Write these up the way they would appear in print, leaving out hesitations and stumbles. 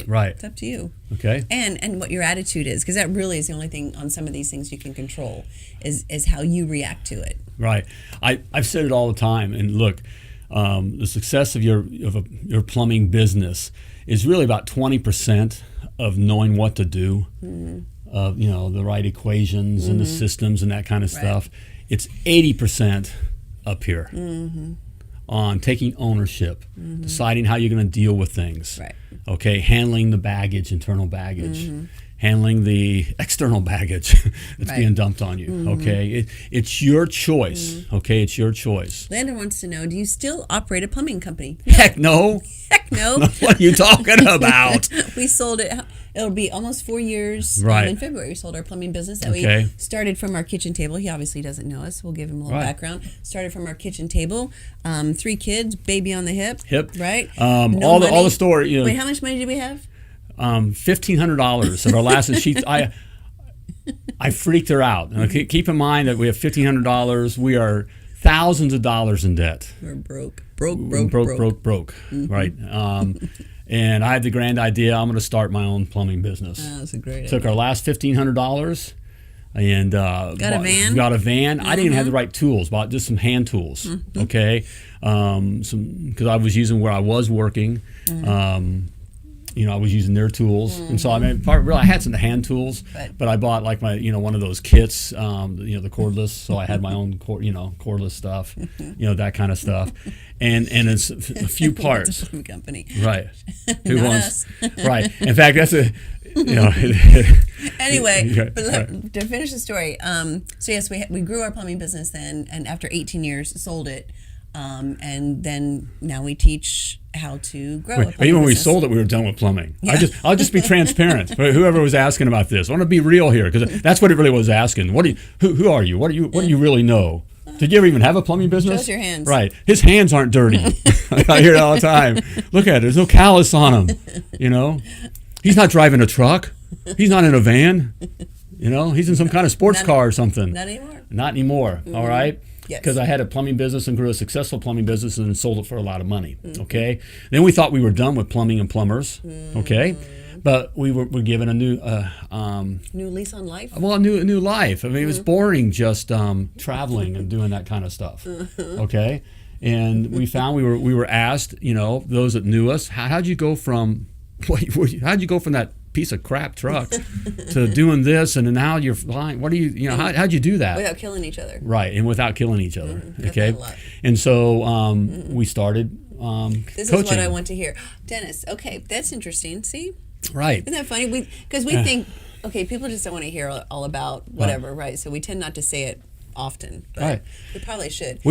Right. It's up to you. Okay. And what your attitude is, because that really is the only thing on some of these things you can control is how you react to it. Right. I've said it all the time. And look, the success of your plumbing business is really about 20% of knowing what to do, the right equations and the systems and that kind of stuff. It's 80% up here on taking ownership, deciding how you're going to deal with things. Right. Okay, handling the baggage, internal baggage, handling the external baggage that's being dumped on you. Okay, it's your choice. Okay, it's your choice. Landon wants to know: do you still operate a plumbing company? Heck no. Heck no. What are you talking about? We sold it. It'll be almost 4 years in February. We sold our plumbing business that we started from our kitchen table. He obviously doesn't know us. We'll give him a little background. Started from our kitchen table. 3 kids, baby on the hip. Right. All the story. You know, wait, how much money did we have? $1,500 of our last sheet. I freaked her out. Okay, keep in mind that we have $1,500. We are thousands of dollars in debt. We're broke. Right. And I had the grand idea, I'm going to start my own plumbing business. That's a great Took our last $1,500 and got a van. Got a van. I didn't even have the right tools. Bought just some hand tools. Okay, because I was using where I was working. I was using their tools, and so I mean, I had some hand tools, but I bought like my, one of those kits, the cordless. So I had my own, cordless stuff, that kind of stuff, and it's a few parts. It's a company, right? Who Not wants? us. Right. In fact, that's a. Anyway, but to finish the story, so yes, we grew our plumbing business then, and after 18 years, sold it. And then now we teach how to grow. Even when we sold it, we were done with plumbing. Yeah. I'll just be transparent. Whoever was asking about this, I want to be real here because that's what it really was asking. Who are you? What do you really know? Did you ever even have a plumbing business? Show us your hands. Right. His hands aren't dirty. I hear it all the time. Look at it. There's no callus on him. He's not driving a truck. He's not in a van. He's in some kind of sports car or something. Not anymore. Not anymore. All right. Yes. Because I had a plumbing business and grew a successful plumbing business and sold it for a lot of money. Okay. Then we thought we were done with plumbing and plumbers. Okay. But we were given a new new lease on life. Well, a new life. I mean, it was boring just traveling and doing that kind of stuff. Okay. And we found we were asked, those that knew us, how'd you go from that piece of crap truck to doing this, and now you're flying? What do how'd you do that without killing each other? Right, and without killing each other. Okay, and so we started this coaching. is what I want to hear, Dennis. Okay, that's interesting. See, right? Isn't that funny? Because we think, okay, people just don't want to hear all about whatever, right? So we tend not to say it often, but we probably should.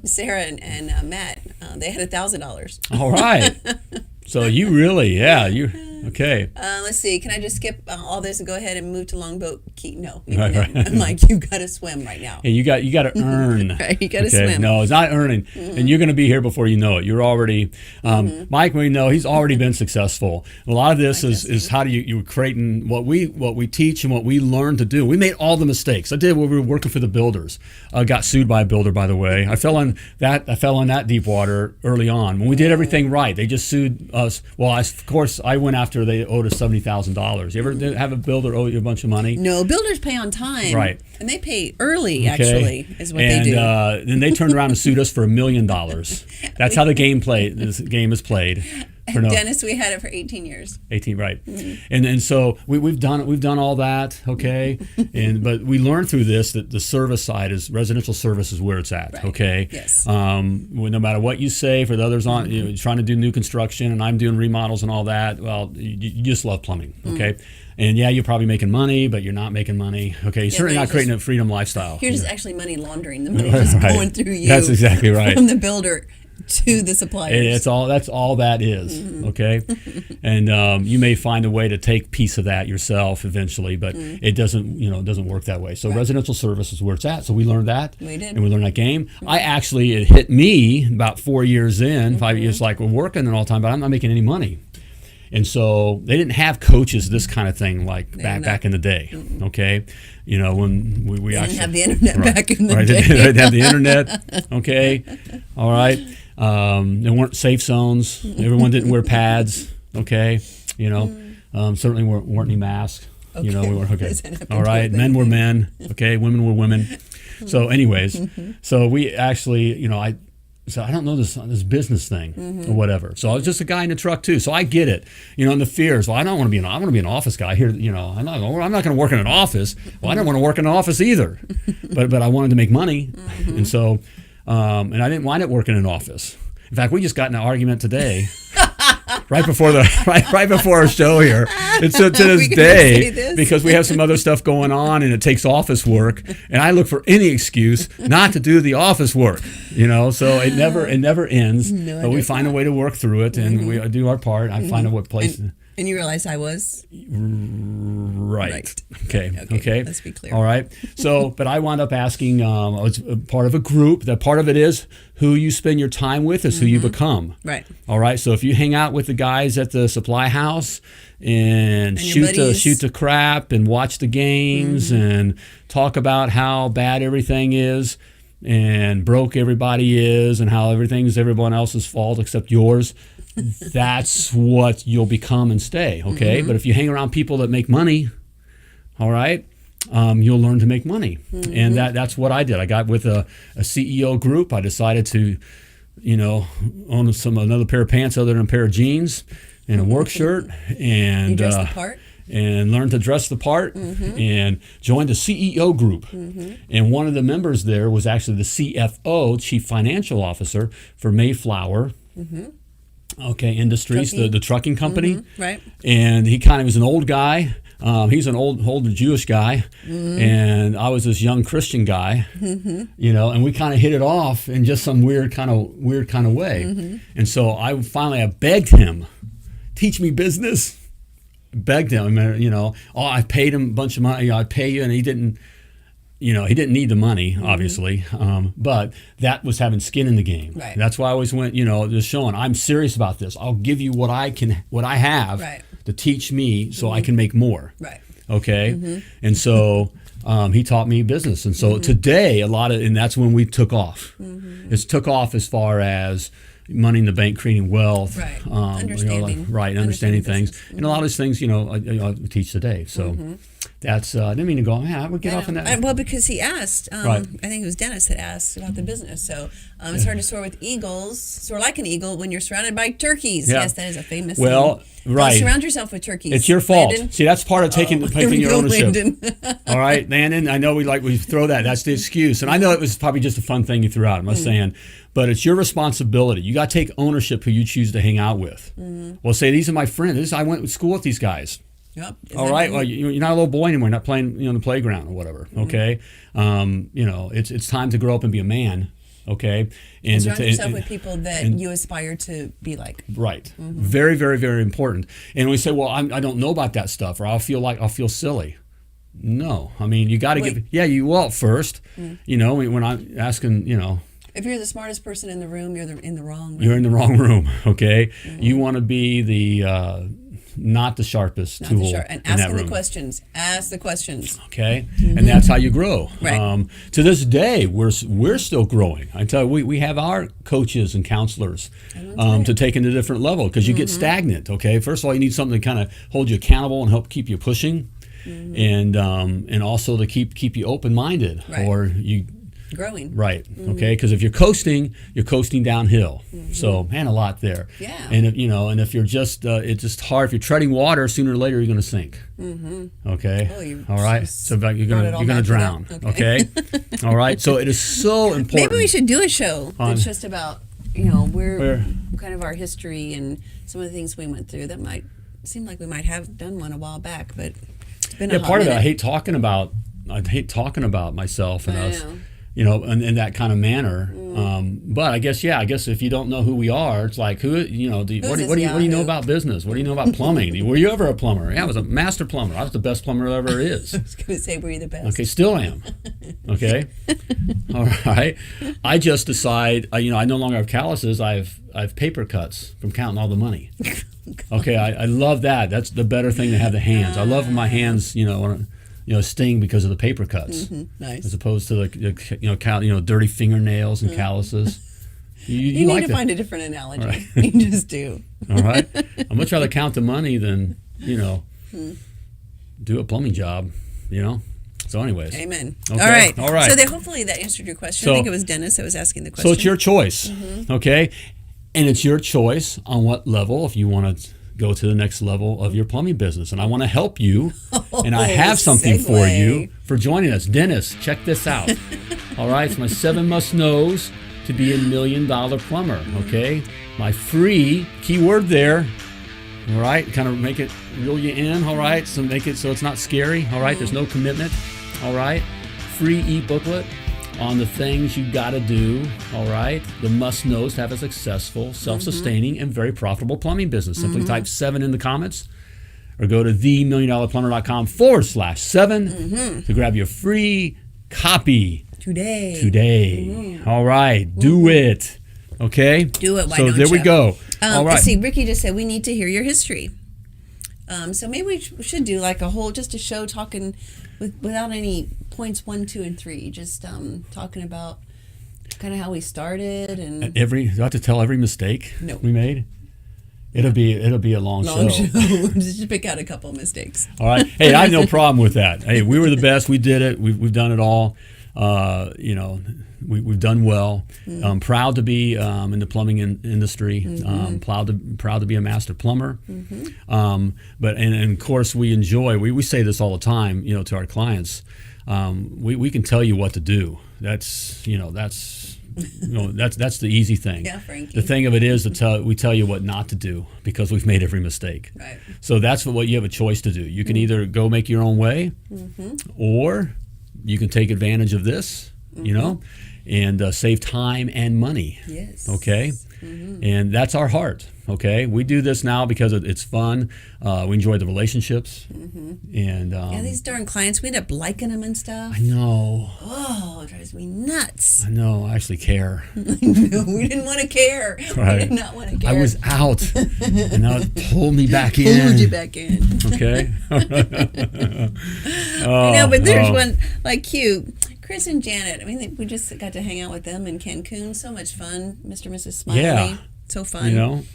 Sarah and Matt, they had $1,000. All right. So you really, okay. Let's see. Can I just skip all this and go ahead and move to Longboat Key? No. Right. I'm like, you got to swim right now. And you got to earn. Right. You got to swim. No, it's not earning. And you're going to be here before you know it. You're already, Mike, we know he's already been successful. A lot of this is how do you creating what we teach and what we learn to do. We made all the mistakes. I did when we were working for the builders. I got sued by a builder, by the way. I fell in that deep water early on. When we did everything right, they just sued us. Well, of course, I went after they owed us $70,000. You ever have a builder owe you a bunch of money? No, builders pay on time. Right. And they pay early, actually, is what they do. And then they turned around and sued us for $1 million. That's how this game is played. Dennis, we had it for 18 years. 18, right. And so we've done all that, okay? But we learned through this that the service side residential service is where it's at, right. Okay? Yes. No matter what you say, for the others trying to do new construction, and I'm doing remodels and all that, well, you just love plumbing, okay? And you're probably making money, but you're not making money. Okay, you're certainly not creating a freedom lifestyle. You're just actually money laundering. The money just going through you. That's exactly right. From the builder to the suppliers. That's all that is, okay? And you may find a way to take piece of that yourself eventually, but it doesn't work that way. So residential service is where it's at. So we learned that. We did. And we learned that game. It hit me about 4 years in, 5 years, like we're working and all the time, but I'm not making any money. And so they didn't have coaches, this kind of thing, like back in the day, okay? When we didn't actually have the internet back in the day. They didn't have the internet, okay? All right. There weren't safe zones. Everyone didn't wear pads, okay? You know, certainly weren't any masks. Okay. You know, we were okay. All right, men were men. Okay, women were women. So, anyways, so we actually, so I don't know this business thing or whatever. So I was just a guy in the truck too. So I get it, and the fears. Well, I want to be an office guy here. I'm not going to work in an office. Well, I don't want to work in an office either, but I wanted to make money, and so and I didn't wind up working in an office. In fact, we just got in an argument today. Right before our show here, it's to this day because we have some other stuff going on and it takes office work, and I look for any excuse not to do the office work. So it never ends. No, but we find a way to work through it, and we do our part. I find a place. And you realize I was right. Okay. Let's be clear. All right. So, but I wound up asking. It's part of a group. That part of it is who you spend your time with is who you become. Right. All right. So if you hang out with the guys at the supply house and shoot the crap and watch the games and talk about how bad everything is and broke everybody is and how everything's everyone else's fault except yours. That's what you'll become and stay, okay? But if you hang around people that make money, all right, you'll learn to make money. And that's what I did. I got with a CEO group. I decided to, own another pair of pants other than a pair of jeans and a work shirt. And you dress the part? And learned to dress the part and joined a CEO group. And one of the members there was actually the CFO, Chief Financial Officer for Mayflower. Industries, the trucking company. Right. And he kind of was an old guy. He's an older Jewish guy, and I was this young Christian guy, and we kind of hit it off in just some weird kind of way. And so I begged him, teach me business. Begged him, I paid him a bunch of money. I'd pay you, and he didn't. He didn't need the money, obviously, but that was having skin in the game. Right. That's why I always went, just showing I'm serious about this. I'll give you what I have to teach me so I can make more. Right. Okay. And so he taught me business, and so today and that's when we took off. It's took off as far as money in the bank, creating wealth, understanding things, and a lot of these things, I teach today. So. That's I didn't mean to go. Yeah, I would get off on that. Well, because he asked, I think it was Dennis that asked about the business. So it's hard to soar with eagles, soar like an eagle when you're surrounded by turkeys. Yeah. Yes, that is a famous thing. Don't surround yourself with turkeys. It's your fault. Landon. See, that's part of taking your ownership. All right, Landon. I know we throw that. That's the excuse, and I know it was probably just a fun thing you threw out. I'm not saying, but it's your responsibility. You got to take ownership who you choose to hang out with. Well, say these are my friends. I went to school with these guys. Yep. All right. Well, you're not a little boy anymore. You're not playing, on the playground or whatever. Okay. It's time to grow up and be a man. Okay. And surround yourself with people that you aspire to be like. Right. Very, very, very important. And we say, well, I don't know about that stuff, or I'll feel silly. No. I mean, you got to get. Yeah, you will first. When I'm asking, If you're the smartest person in the room, you're in the wrong room. You're in the wrong room. Okay. You want to be the. Not the sharpest tool and asking the questions. Ask the questions. Okay, and that's how you grow. Right. To this day, we're still growing. I tell you, we have our coaches and counselors to take it to a different level because you get stagnant. Okay, first of all, you need something to kind of hold you accountable and help keep you pushing, and also to keep you open-minded, or you. Growing. Right. Okay. Because if you're coasting downhill. So, man, a lot there. Yeah. And if you're just, it's just hard. If you're treading water, sooner or later you're going to sink. Okay. All right. So you're going to drown. Okay. All right. So it is so important. Maybe we should do a show that's just about we're kind of our history and some of the things we went through. That might seem like we might have done one a while back, but it's been a hot part minute. of it. I hate talking about myself and us. In that kind of manner. But I guess if you don't know who we are, it's like, what do you know about business? What do you know about plumbing? Were you ever a plumber? Yeah, I was a master plumber. I was the best plumber there ever is. I was going to say, were you the best? Okay, still am. Okay. All right. I just decide, I no longer have calluses. I have paper cuts from counting all the money. Okay, I love that. That's the better thing to have the hands. I love when my hands, sting because of the paper cuts, nice, as opposed to dirty fingernails and calluses. You need to find a different analogy. Right. You just do. All right. I'd much rather count the money than, do a plumbing job, So anyways. Amen. Okay. All right. So hopefully that answered your question. I think it was Dennis that was asking the question. So it's your choice, okay? And it's your choice on what level, if you want to go to the next level of your plumbing business. And I want to help you, and I have something for you for joining us. Dennis, check this out. All right, it's my 7 must-knows to be $1 million plumber, okay? My free, keyword there, all right? Kind of make it reel you in, all right? So make it so it's not scary, all right? There's no commitment, all right? Free e-booklet on the things you got to do, all right? The must-knows to have a successful, self-sustaining, and very profitable plumbing business. Simply type 7 in the comments or go to themilliondollarplumber.com/7 to grab your free copy today. All right, do it. Okay? Do it. Why so don't there you? We go. All right. See, Ricky just said we need to hear your history. So maybe we should do like just a show talking without any points 1, 2, and 3. Just talking about kind of how we started and do I have to tell every mistake we made? It'll be a long show. Just pick out a couple of mistakes. All right. Hey, I have no problem with that. Hey, we were the best. We did it. We've done it all. We've done well. Proud to be in the plumbing industry. Proud to be a master plumber. But of course we enjoy. We say this all the time. To our clients. We can tell you what to do. That's the easy thing. Yeah, Frankie. The thing of it is we tell you what not to do because we've made every mistake. Right. So that's what you have a choice to do. You can either go make your own way, or you can take advantage of this, and save time and money. Yes. Okay. And that's our heart. Okay. We do this now because it's fun. We enjoy the relationships. And these darn clients, we end up liking them and stuff. I know. Oh, it drives me nuts. I know. I actually care. No, we didn't want to care. Right. We did not want to care. I was out, and now it pulled me back in. Pulled you back in. Okay. But there's one like cute. Chris and Janet, we just got to hang out with them in Cancun. So much fun. Mr. and Mrs. Smiley. Yeah. So fun.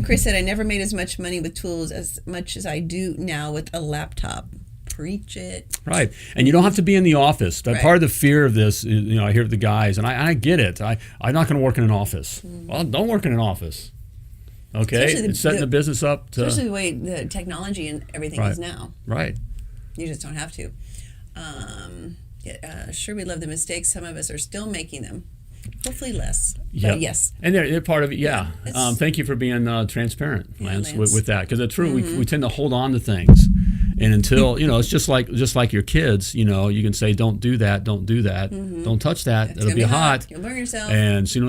Chris said, I never made as much money with tools as much as I do now with a laptop. Preach it. Right. And you don't have to be in the office. Part of the fear of this is, I hear the guys, and I get it. I'm not going to work in an office. Well, don't work in an office. Okay? It's setting the business up to... Especially the way the technology and everything is now. Right. You just don't have to. Sure, we love the mistakes. Some of us are still making them. Hopefully less. But yes. And they're part of it, yeah. Thank you for being transparent, Lance, with that. Because it's true, we tend to hold on to things. And until, it's just like your kids, you can say, don't do that, don't don't touch that, it'll be hot. You'll burn yourself. And so,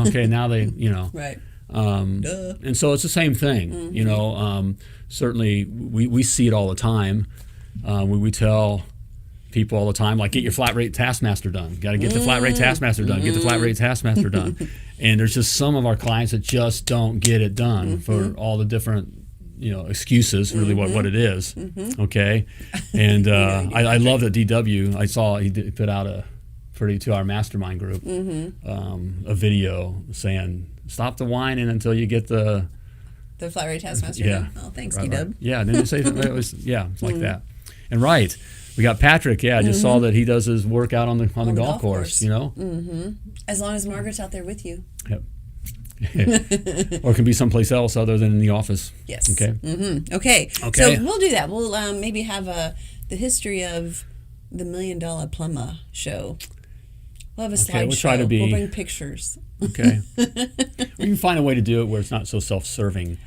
okay, now they, Right. And so it's the same thing, certainly we see it all the time. We tell people all the time, like, get your flat rate taskmaster done. Got to get the flat rate taskmaster done. Get the flat rate taskmaster done. And there's just some of our clients that just don't get it done for all the different, excuses. Really, what it is. Okay, and I love that DW. I saw he put out to our mastermind group a video saying, "Stop the whining until you get the flat rate taskmaster done." Oh, thanks, DW. Right. Yeah, didn't you say that? It was it's like that. And right. We got Patrick. Yeah, I just saw that he does his workout on the golf course. As long as Margaret's out there with you. Yep. Or it can be someplace else other than in the office. Yes. Okay. Okay. So we'll do that. We'll maybe have the history of the $1 Million Plumber show. We'll have a slideshow. We'll try to be. We'll bring pictures. Okay. We can find a way to do it where it's not so self-serving.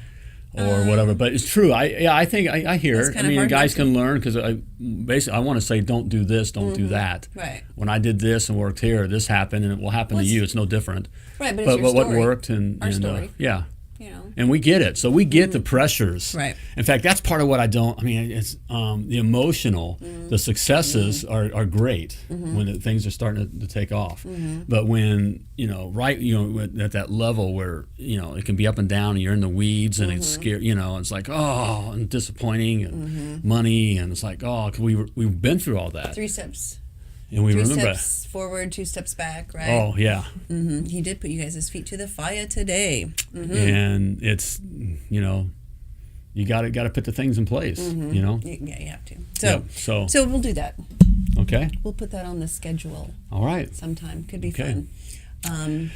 Or whatever, but it's true. I think I hear it. I mean, guys can learn because basically I want to say, don't do this, don't do that. Right. When I did this and worked here, this happened, and it will happen to you. It's no different. Right, but it's your story. What worked and Our story. Yeah. And we get it. So we get the pressures. Right. In fact, that's part of what I don't. I mean, it's the emotional. The successes are great when things are starting to take off. But when at that level where it can be up and down, and you're in the weeds, and it's scary. It's like and disappointing, and money, and it's like we've been through all that. 3 steps. And we 3 remember steps forward, 2 steps back, right? Oh, yeah. He did put you guys' feet to the fire today. And it's, you got to put the things in place, Yeah, you have to. So we'll do that. Okay. We'll put that on the schedule. All right. Sometime. Could be fun.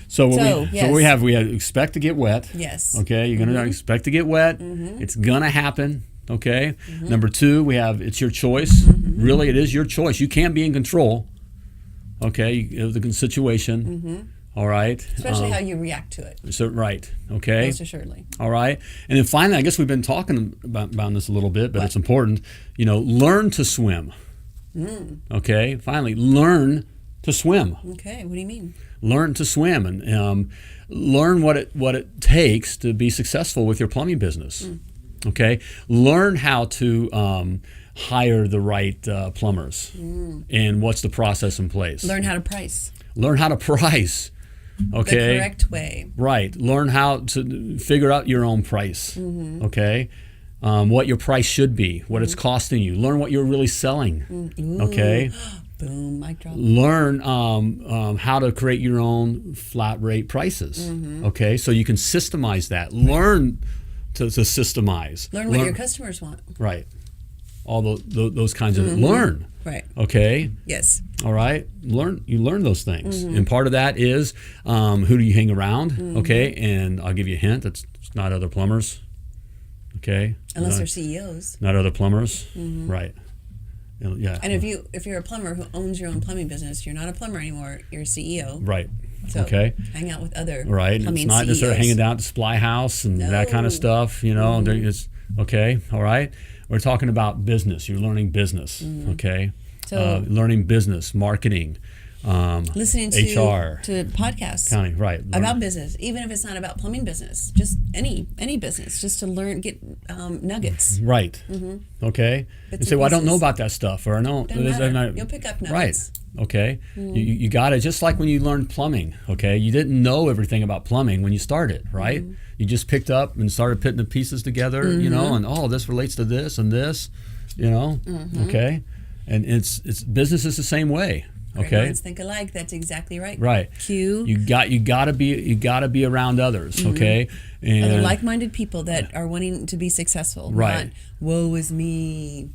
So we have expect to get wet. Yes. Okay. You're gonna expect to get wet. It's gonna happen. Okay. Number 2, we have it's your choice. Really, it is your choice. You can't be in control. Okay. Of the situation. All right. Especially how you react to it. So right. Okay. Most assuredly. All right. And then finally, I guess we've been talking about this a little bit, but it's important. Learn to swim. Okay. Finally, learn to swim. Okay. What do you mean? Learn to swim and learn what it takes to be successful with your plumbing business. Okay. Learn how to hire the right plumbers and what's the process in place. Learn how to price. Learn how to price. Okay. The correct way. Right. Learn how to figure out your own price. Okay. What your price should be, what it's costing you. Learn what you're really selling. Okay. Boom, mic drop. Learn how to create your own flat rate prices. Okay. So you can systemize that. Learn to systemize. Learn what your customers want. Right. All those kinds of learn. Right. Okay. Yes. All right. You learn those things, and part of that is who do you hang around? Okay, and I'll give you a hint. It's not other plumbers. Okay. Unless they're CEOs. Not other plumbers. Right. Yeah. And if you're a plumber who owns your own plumbing business, you're not a plumber anymore. You're a CEO. Right. So okay. Hang out with other right. plumbing It's not CEOs. necessarily hanging out at the supply house and that kind of stuff. It's okay. All right. We're talking about business. You're learning business. Okay. So learning business, marketing, listening to HR, to podcasts, accounting, right? About business, even if it's not about plumbing business, just any business, just to learn, get nuggets. Right. Okay. And say, well, I don't know about that stuff, or no. You'll pick up nuggets. Right. Okay. You got it. Just like when you learned plumbing. Okay. You didn't know everything about plumbing when you started, right? You just picked up and started putting the pieces together, and this relates to this and this, Okay. And it's business is the same way. Okay. Minds think alike. That's exactly right. Right. You got to be around others. Okay. And other like-minded people that are wanting to be successful. Right. Not, woe is me.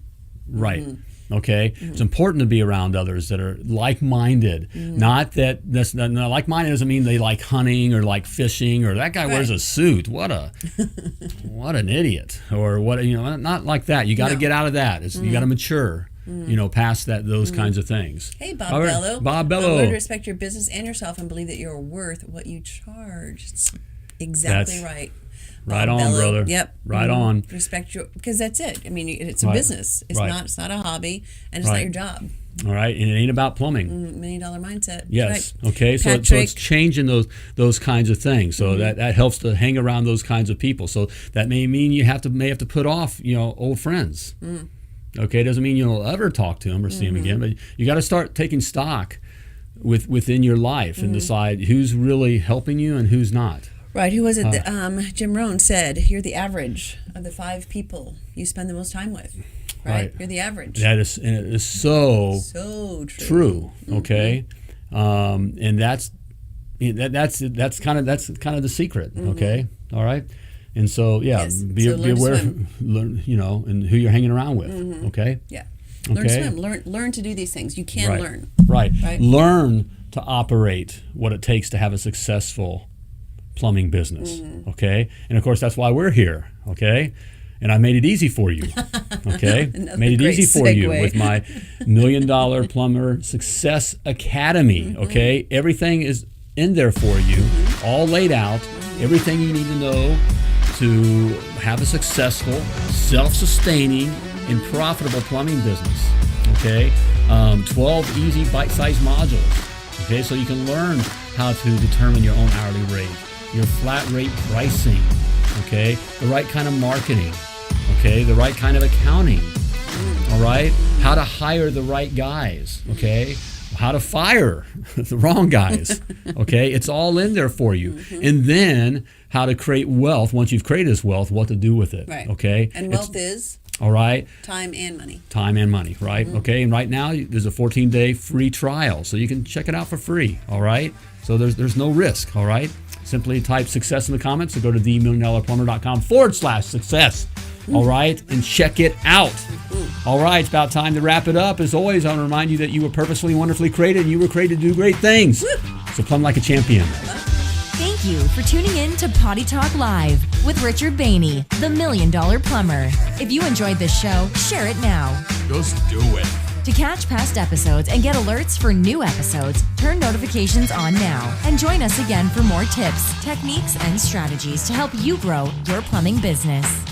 Right. Okay. It's important to be around others that are like-minded. Not that like-minded doesn't mean they like hunting or like fishing or that guy wears a suit. What an idiot. Or what not like that. You got to get out of that. You got to mature. Past those kinds of things. Hey, Bob Bello. Bob Bello. Learn to respect your business and yourself and believe that you're worth what you charge. It's exactly right. Right on, Bello, brother. Yep. Right on. Respect because that's it. I mean, it's a business. It's not a hobby, and it's not your job. All right, and it ain't about plumbing. $1 million mindset. Yes. Right. Okay. So it's changing those kinds of things. So that helps to hang around those kinds of people. So that may mean you may have to put off old friends. Okay, doesn't mean you'll ever talk to them or see them again, but you got to start taking stock within your life and decide who's really helping you and who's not. Right. Who was it? Jim Rohn said, "You're the average of the 5 people you spend the most time with." Right. You're the average. That is, and it is so true. Okay, and that's kind of the secret. Okay. All right. And so, be aware, learn, and who you're hanging around with. Okay. Yeah. Learn to swim. Learn to do these things. You can learn. Right. Learn to operate what it takes to have a successful plumbing business. Okay. And of course, that's why we're here. Okay. And I made it easy for you. Okay. Made it easy for you with my $1 Million Plumber Success Academy. Okay. Everything is in there for you, all laid out. Everything you need to know to have a successful, self-sustaining, and profitable plumbing business. Okay, 12 easy bite-sized modules. Okay, so you can learn how to determine your own hourly rate, your flat rate pricing. Okay, the right kind of marketing. Okay, the right kind of accounting. All right, how to hire the right guys. Okay. How to fire the wrong guys. Okay, it's all in there for you. And then how to create wealth once you've created this wealth, what to do with it. Right. Okay, and wealth is All right. Time and money. Time and money, right? Okay. And right now there's a 14-day free trial, so you can check it out for free. All right. So there's no risk. All right. Simply type success in the comments or go to themilliondollarplumber.com/success. All right. And check it out. All right. It's about time to wrap it up. As always, I want to remind you that you were purposefully and wonderfully created and you were created to do great things. So plumb like a champion. Thank you for tuning in to Potty Talk Live with Richard Behney, the $1 Million Plumber. If you enjoyed this show, share it now. Just do it. To catch past episodes and get alerts for new episodes, turn notifications on now and join us again for more tips, techniques, and strategies to help you grow your plumbing business.